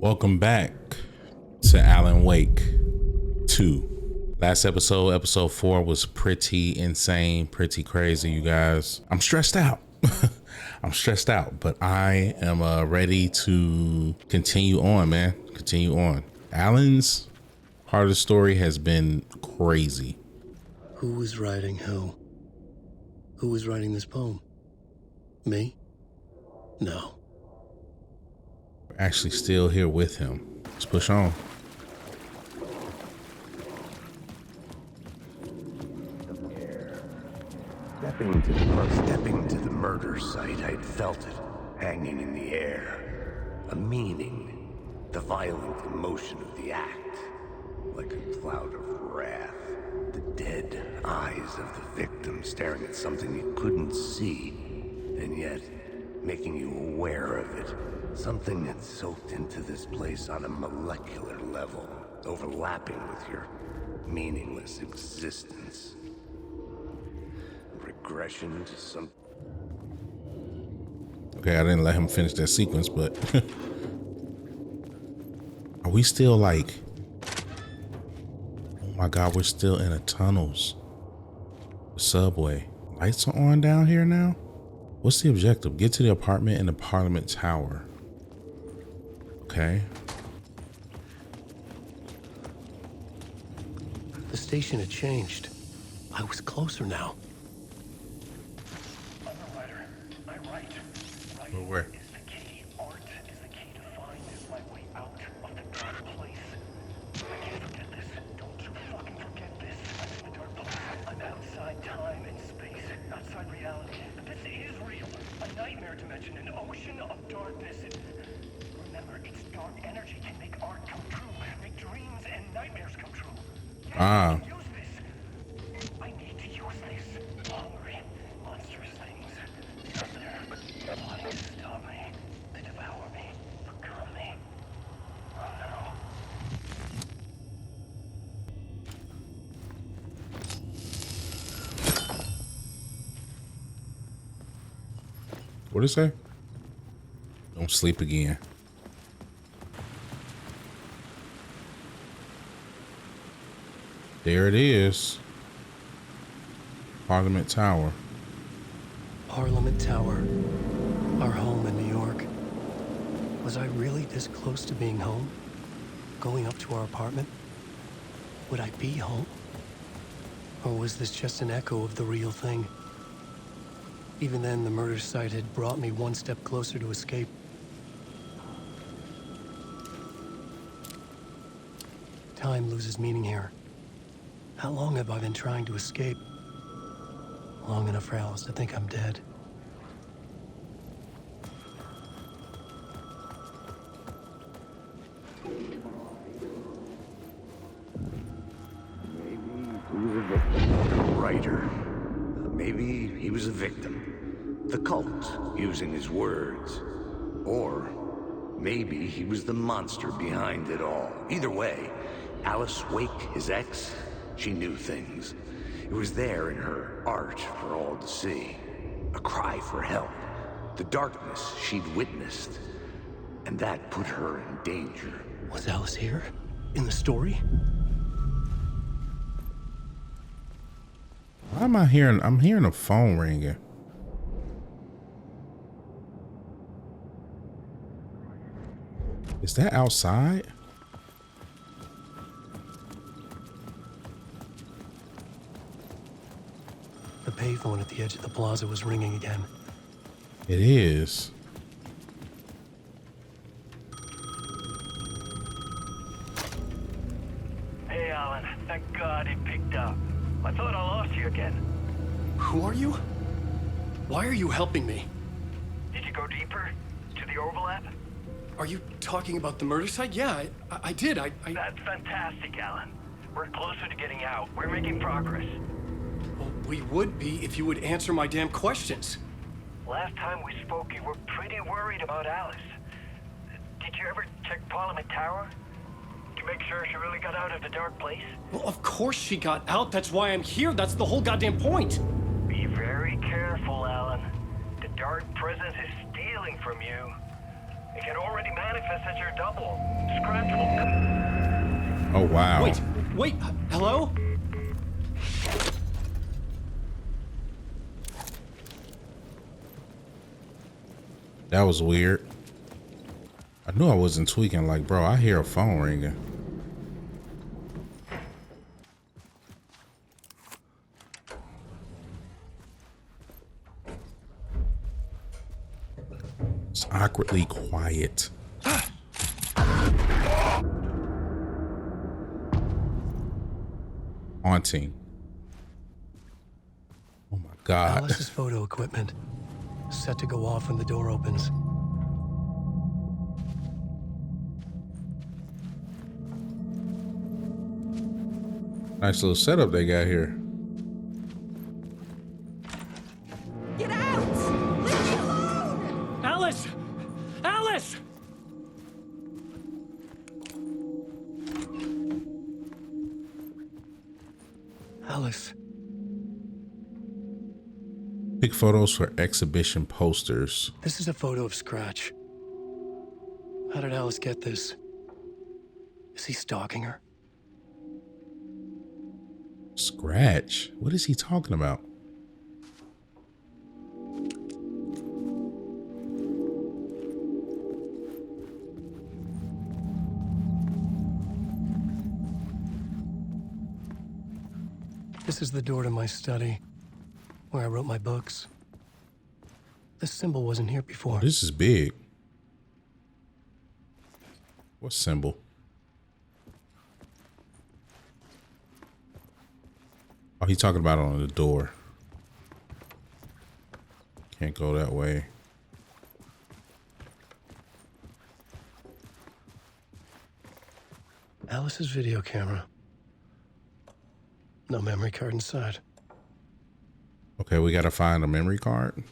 Welcome back to Alan Wake 2. Last episode 4 was pretty insane, pretty crazy, you guys. I'm stressed out. I'm stressed out, but I am ready to continue on, man. Continue on. Alan's part of the story has been crazy. Who was writing who? Who was writing this poem? Me? No. We're actually still here with him. Let's push on. Stepping to the murder site, I'd felt it, hanging in the air. A meaning, the violent emotion of the act, like a cloud of wrath. The dead eyes of the victim staring at something you couldn't see, and yet making you aware of it. Something that soaked into this place on a molecular level, overlapping with your meaningless existence. Regression to some... Okay, I didn't let him finish that sequence, but are we still like, oh my God, we're still in the tunnels. The subway. Lights are on down here now? What's the objective? Get to the apartment in the Parliament Tower. Okay. The station had changed. I was closer now. Where? Is the key. Art is the key to find my way out of the dark place. I can't forget this. Don't you fucking forget this. I'm in the dark place. I'm outside time and space, outside reality. But this is real. A nightmare dimension, an ocean of darkness. Remember, its dark energy can make art come true, make dreams and nightmares come true. Ah. Use this. I need to use this. Hungry, monstrous things. Out there. Wanting to stop me. They devour me. Become me. Oh no. What did it say? Don't sleep again. There it is. Parliament Tower. Parliament Tower. Our home in New York. Was I really this close to being home? Going up to our apartment? Would I be home? Or was this just an echo of the real thing? Even then, the murder site had brought me one step closer to escape. Time loses meaning here. How long have I been trying to escape? Long enough for Alice to think I'm dead. Maybe he was a victim. The cult, using his words. Or maybe he was the monster behind it all. Either way, Alice Wake, his ex, she knew things. It was there in her art for all to see. A cry for help. The darkness she'd witnessed. And that put her in danger. Was Alice here? In the story? Why am I hearing? I'm hearing a phone ringing. Is that outside? The payphone at the edge of the plaza was ringing again. It is. Hey, Alan. Thank God it picked up. I thought I lost you again. Who are you? Why are you helping me? Did you go deeper? To the overlap? Are you talking about the murder site? Yeah, I did. That's fantastic, Alan. We're closer to getting out. We're making progress. Well, we would be if you would answer my damn questions. Last time we spoke, you were pretty worried about Alice. Did you ever check Parliament Tower? To make sure she really got out of the dark place? Well, of course she got out. That's why I'm here. That's the whole goddamn point. Be very careful, Alan. The dark presence is stealing from you. It can already manifest as your double. Scratch will... Oh, wow. Wait, hello? That was weird. I knew I wasn't tweaking. Like, bro, I hear a phone ringing. It's awkwardly quiet. Haunting. Oh my God. Alice's photo equipment. Set to go off when the door opens. Nice little setup they got here. Get out! Leave me alone! Alice! Alice! Alice. Pick photos for exhibition posters. This is a photo of Scratch. How did Alice get this? Is he stalking her? Scratch? What is he talking about? This is the door to my study, where I wrote my books. This symbol wasn't here before. This is big. What symbol? Oh, he's talking about it on the door. Can't go that way. Alice's video camera. No memory card inside. Okay, we gotta find a memory card.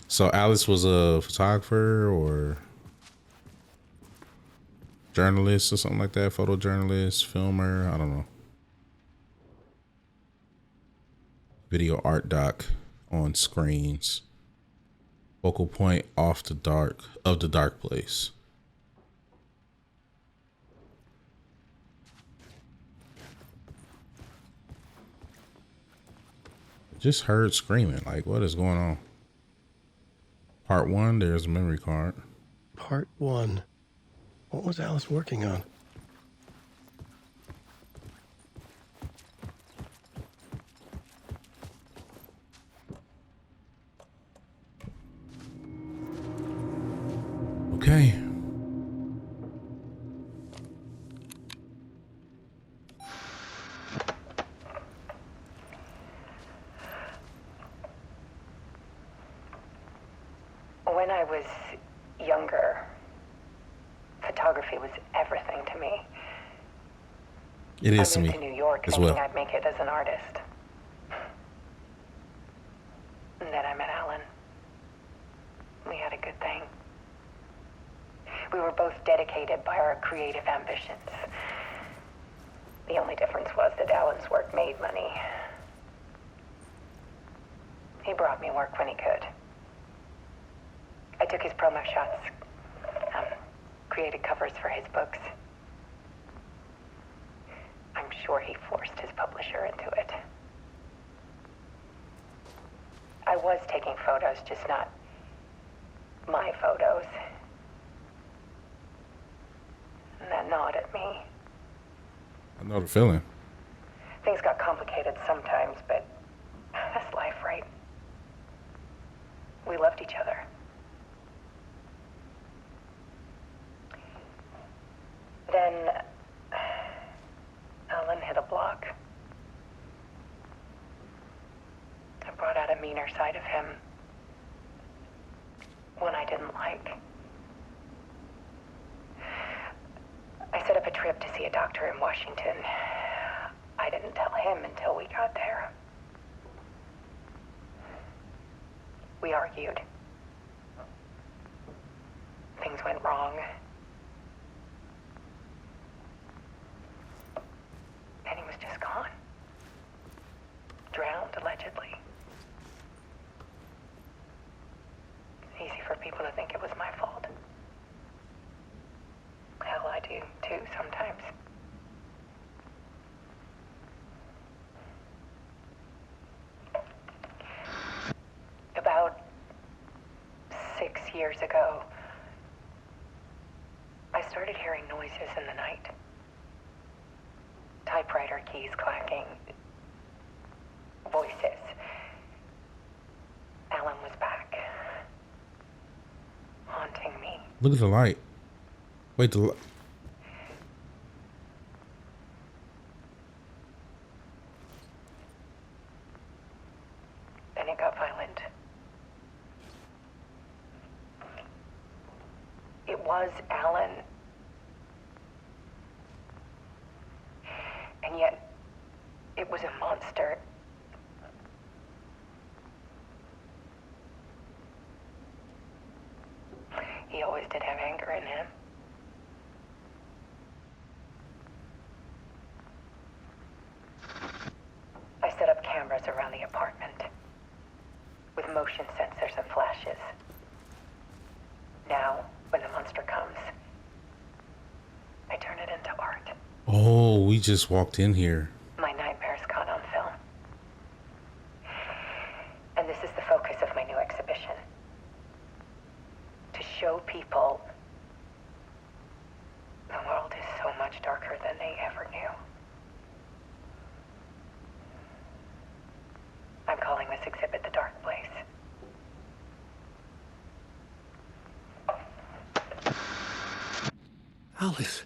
So Alice was a photographer or journalist or something like that. Photojournalist, filmer, I don't know. Video art doc on screens. Focal point of the dark place. Just heard screaming. Like, what is going on? Part 1, there's a memory card. Part 1. What was Alice working on? Okay. When I was younger, photography was everything to me. It is to I me moved to New York as thinking well. I'd make it as an artist. And then I met Alan. We had a good thing. We were both dedicated by our creative ambitions. The only difference was that Alan's work made money. He brought me work when he could. I took his promo shots, created covers for his books. I'm sure he forced his publisher into it. I was taking photos, just not my photos. And that gnawed at me. I know the feeling. Things got complicated sometimes, but that's life, right? We loved each other. Then Alan hit a block. I brought out a meaner side of him. One I didn't like. I set up a trip to see a doctor in Washington. I didn't tell him until we got there. We argued. Things went wrong. And he was just gone. Drowned, allegedly. Easy for people to think it was my fault. you, too, sometimes. About 6 years ago, I started hearing noises in the night. Typewriter keys clacking. Voices. Alan was back. Haunting me. Look at the light. Wait, the light. Then it got violent. It was Alan. And yet, it was a monster. He always did have anger in him. I set up cameras around the apartment with motion sensors and flashes. Now, when the monster comes, I turn it into art. Oh, we just walked in here. My nightmares caught on film. And this is the focus of my new exhibition. To show people the world is so much darker than they ever knew. I'm calling this exhibit The Dark Place. Alice.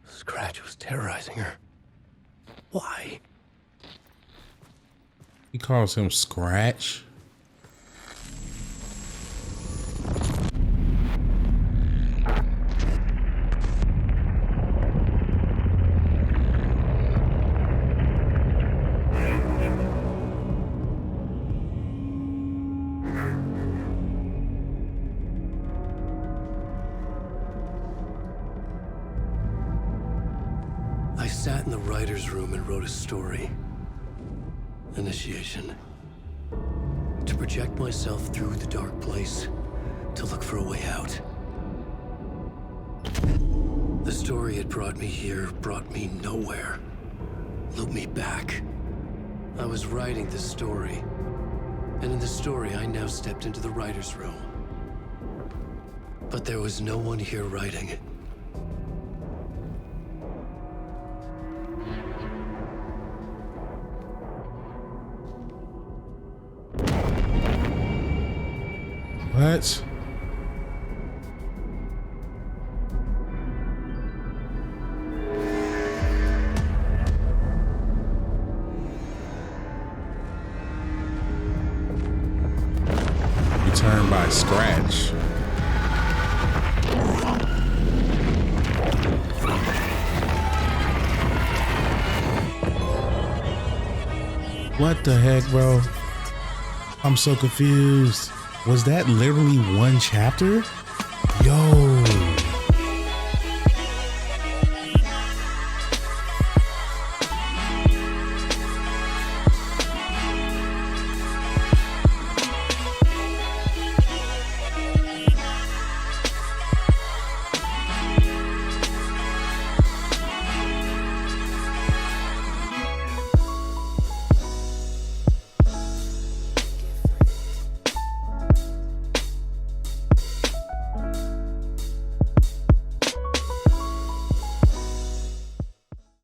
Scratch was terrorizing her. Why? He calls him Scratch. I sat in the writer's room and wrote a story. Initiation. To project myself through the dark place, to look for a way out. The story had brought me here, brought me nowhere. Looped me back. I was writing the story. And in the story, I now stepped into the writer's room. But there was no one here writing it. What? Returned by Scratch. What the heck, bro? I'm so confused. Was that literally one chapter? Yo.